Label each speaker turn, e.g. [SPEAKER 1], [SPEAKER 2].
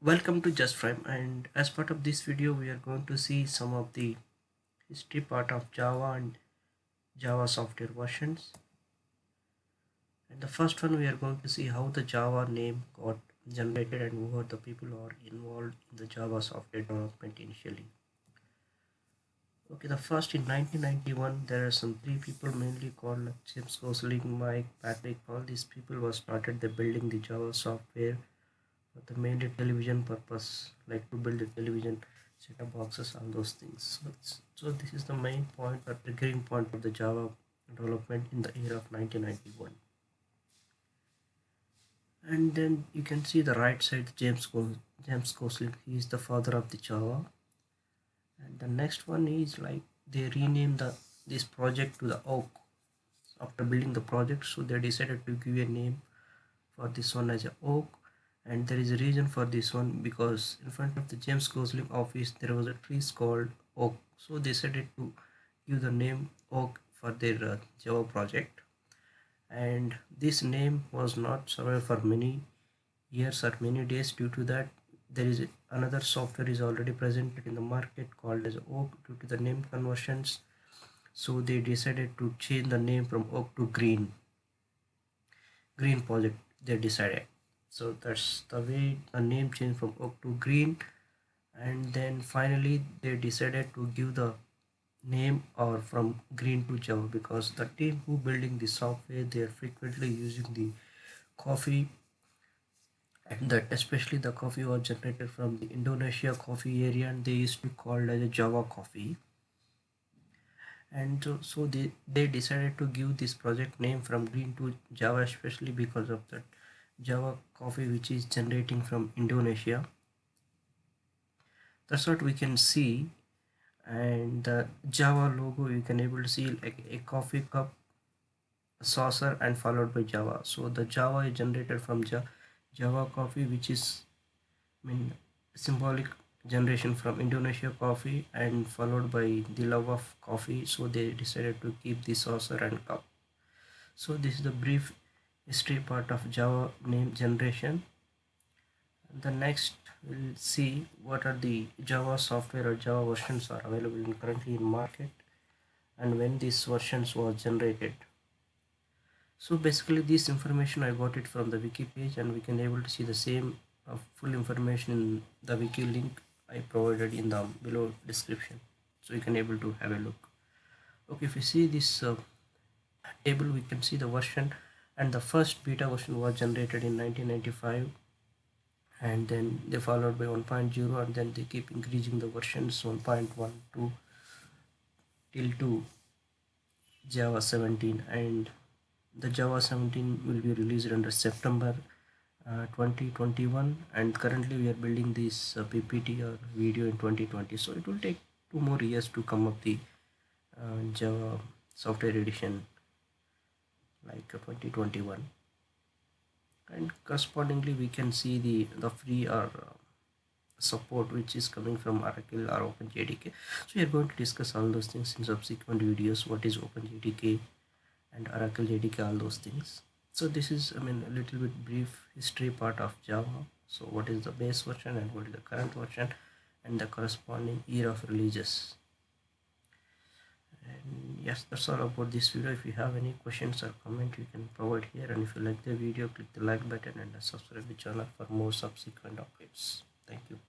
[SPEAKER 1] Welcome to Just Prime, and as part of this video we are going to see some of the history part of Java and Java software versions. And the first one, we are going to see how the Java name got generated and who are the people who are involved in the Java software development initially. Okay, the first in 1991 there are some three people mainly called like James Gosling, Mike, Patrick. All these people were started the building the Java software for the mainly television purpose, like to build the television set-top boxes, all those things. So this is the main point or triggering point of the Java development in the year of 1991. And then you can see the right side, James Gosling. He is the father of the Java. And the next one is like they renamed this project to the Oak after building the project. So they decided to give a name for this one as a Oak, and there is a reason for this one because in front of the James Gosling office there was a tree called Oak, so they decided to give the name Oak for their Java project. And this name was not survived for many years or many days. Due to that, there is another software is already present in the market called as Oak. Due to the name conversions, so they decided to change the name from Oak to Green project, they decided. So that's the way the name changed from Oak to Green. And then finally they decided to give the name or from Green to Java because the team who building the software, they are frequently using the coffee, and that especially the coffee was generated from the Indonesia coffee area, and they used to call it as a Java coffee. And so they decided to give this project name from Green to Java, especially because of that Java coffee which is generating from Indonesia. That's what we can see. And the Java logo, you can able to see like a coffee cup, a saucer, and followed by Java. So the Java is generated from Java coffee, which is, I mean, symbolic generation from Indonesia coffee, and followed by the love of coffee. So they decided to keep the saucer and cup. So this is the brief history part of Java name generation. The next we'll see what are the Java software or Java versions are available currently in market and when these versions was generated. So basically this information I got it from the wiki page, and we can able to see the same full information in the wiki link I provided in the below description, so you can able to have a look. Okay, if you see this table, we can see the version, and the first beta version was generated in 1995, and then they followed by 1.0, and then they keep increasing the versions 1.1 to till to Java 17, and the Java 17 will be released under September 2021, and currently we are building this PPT or video in 2020, so it will take 2 more years to come up the Java software edition like 2021. And correspondingly we can see the free or support which is coming from Oracle or OpenJDK. So we are going to discuss all those things in subsequent videos, what is OpenJDK and Oracle JDK, all those things. So this is, I mean, a little bit brief history part of Java. So what is the base version and what is the current version and the corresponding year of releases. And yes, that's all about this video. If you have any questions or comment, you can provide here, and if you like the video, click the like button and subscribe the channel for more subsequent updates.